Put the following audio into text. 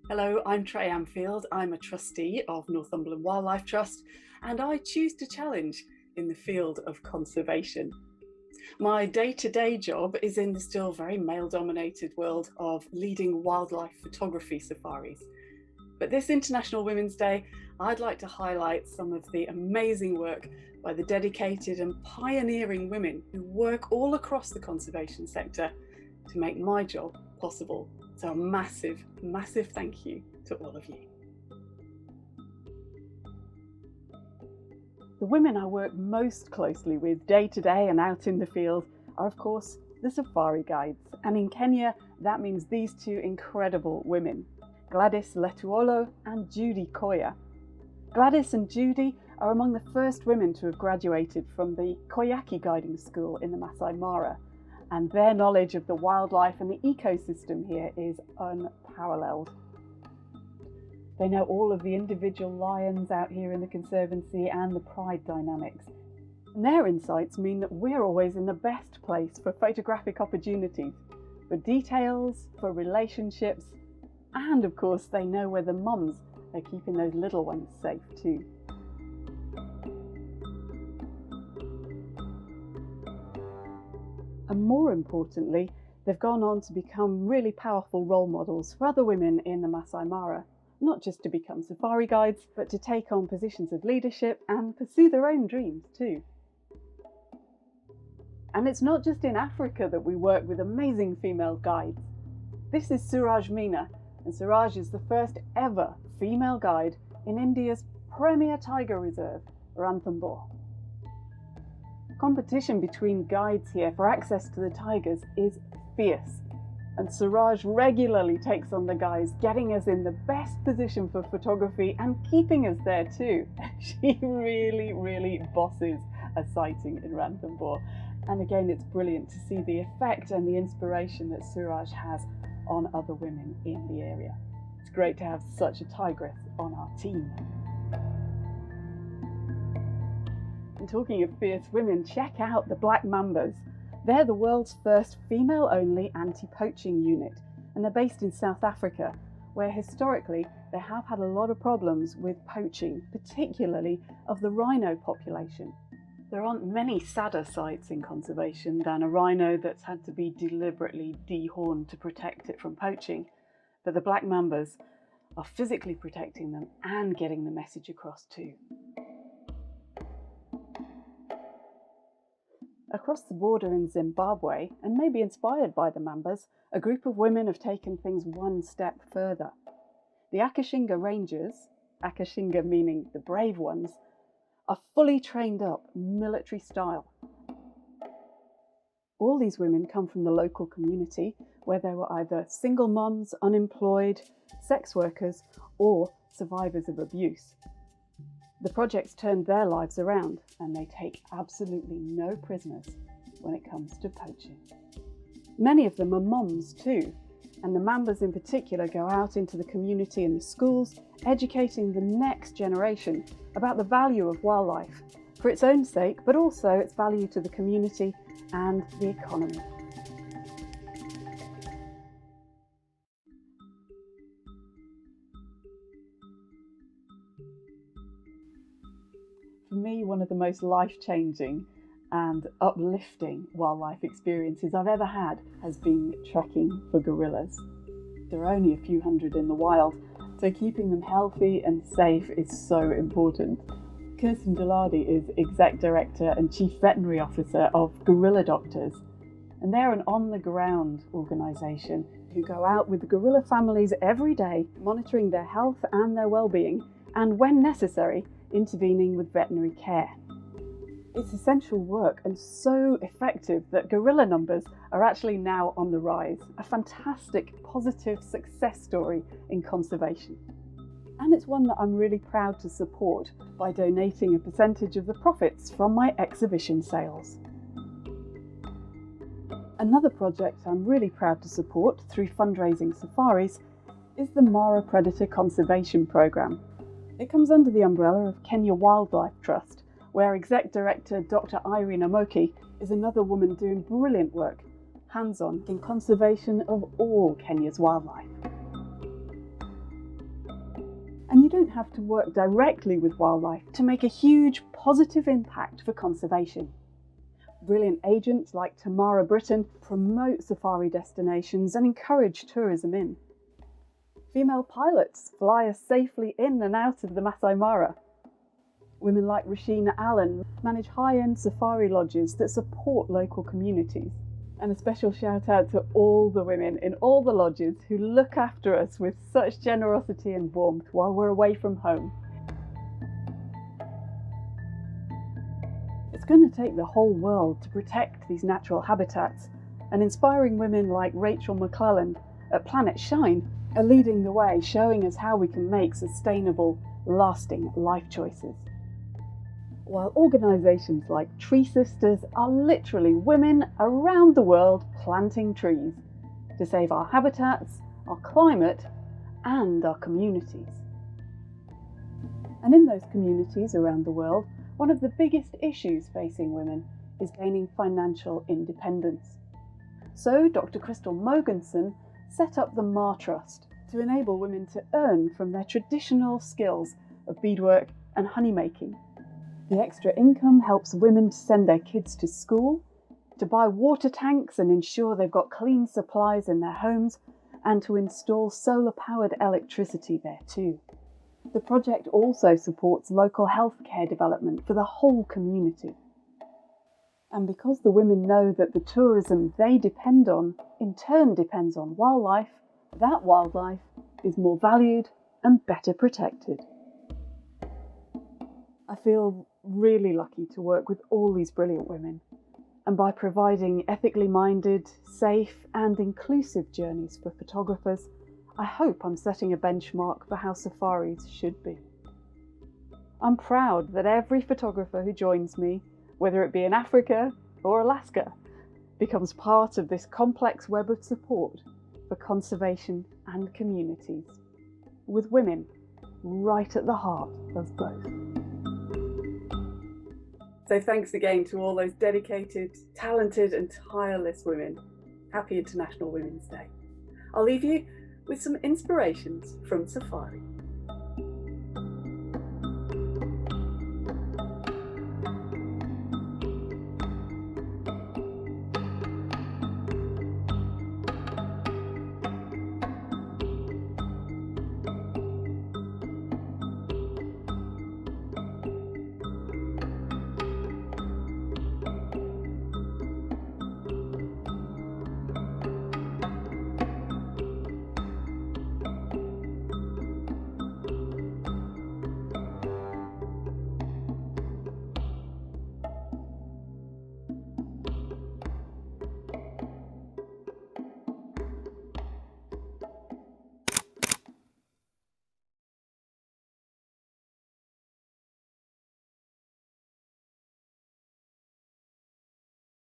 Hello, I'm Trey Anfield. I'm a trustee of Northumberland Wildlife Trust and I choose to challenge in the field of conservation. My day-to-day job is in the still very male-dominated world of leading wildlife photography safaris. But this International Women's Day, I'd like to highlight some of the amazing work by the dedicated and pioneering women who work all across the conservation sector to make my job possible. So a massive, massive thank you to all of you. The women I work most closely with day to day and out in the field are, of course, the safari guides. And in Kenya, that means these two incredible women, Gladys Letuolo and Judy Koya. Gladys and Judy are among the first women to have graduated from the Koyaki Guiding School in the Masai Mara, and their knowledge of the wildlife and the ecosystem here is unparalleled. They know all of the individual lions out here in the Conservancy and the pride dynamics. And their insights mean that we're always in the best place for photographic opportunities, for details, for relationships, and of course they know where the mums are keeping those little ones safe too. And more importantly, they've gone on to become really powerful role models for other women in the Masai Mara, not just to become safari guides, but to take on positions of leadership and pursue their own dreams too. And it's not just in Africa that we work with amazing female guides. This is Suraj Meena, and Suraj is the first ever female guide in India's premier tiger reserve, Ranthambore. Competition between guides here for access to the tigers is fierce, and Suraj regularly takes on the guys, getting us in the best position for photography and keeping us there too. She really bosses a sighting in Ranthambore, and again it's brilliant to see the effect and the inspiration that Suraj has on other women in the area. It's great to have such a tigress on our team. And talking of fierce women, check out the Black Mambas. They're the world's first female-only anti-poaching unit, and they're based in South Africa, where historically they have had a lot of problems with poaching, particularly of the rhino population. There aren't many sadder sights in conservation than a rhino that's had to be deliberately dehorned to protect it from poaching, but the Black Mambas are physically protecting them and getting the message across too. Across the border in Zimbabwe, and maybe inspired by the Mambas, a group of women have taken things one step further. The Akashinga Rangers, Akashinga meaning the brave ones, are fully trained up military style. All these women come from the local community where they were either single mums, unemployed, sex workers, or survivors of abuse. The project's turned their lives around, and they take absolutely no prisoners when it comes to poaching. Many of them are moms too, and the Mambas in particular go out into the community and the schools, educating the next generation about the value of wildlife, for its own sake, but also its value to the community and the economy. For me, one of the most life-changing and uplifting wildlife experiences I've ever had has been trekking for gorillas. There are only a few hundred in the wild, so keeping them healthy and safe is so important. Kirsten Deladi is Exec Director and Chief Veterinary Officer of Gorilla Doctors, and they're an on-the-ground organisation who go out with the gorilla families every day, monitoring their health and their well-being, and when necessary, intervening with veterinary care. It's essential work and so effective that gorilla numbers are actually now on the rise, a fantastic positive success story in conservation. And it's one that I'm really proud to support by donating a percentage of the profits from my exhibition sales. Another project I'm really proud to support through fundraising safaris is the Mara Predator Conservation Programme. It comes under the umbrella of Kenya Wildlife Trust, where Exec Director Dr. Irene Amoki is another woman doing brilliant work, hands-on in conservation of all Kenya's wildlife. And you don't have to work directly with wildlife to make a huge positive impact for conservation. Brilliant agents like Tamara Britton promote safari destinations and encourage tourism in. Female pilots fly us safely in and out of the Masai Mara. Women like Rashina Allen manage high-end safari lodges that support local communities. And a special shout out to all the women in all the lodges who look after us with such generosity and warmth while we're away from home. It's going to take the whole world to protect these natural habitats, and inspiring women like Rachel McClelland at Planet Shine are leading the way, showing us how we can make sustainable, lasting life choices. While organisations like Tree Sisters are literally women around the world planting trees to save our habitats, our climate and our communities. And in those communities around the world, one of the biggest issues facing women is gaining financial independence. So Dr. Crystal Mogensen set up the Ma Trust to enable women to earn from their traditional skills of beadwork and honeymaking. The extra income helps women to send their kids to school, to buy water tanks and ensure they've got clean supplies in their homes, and to install solar-powered electricity there too. The project also supports local healthcare development for the whole community. And because the women know that the tourism they depend on in turn depends on wildlife, that wildlife is more valued and better protected. I feel really lucky to work with all these brilliant women, and by providing ethically minded, safe and inclusive journeys for photographers, I hope I'm setting a benchmark for how safaris should be. I'm proud that every photographer who joins me, whether it be in Africa or Alaska, becomes part of this complex web of support for conservation and communities, with women right at the heart of both. So thanks again to all those dedicated, talented and tireless women. Happy International Women's Day. I'll leave you with some inspirations from Safari.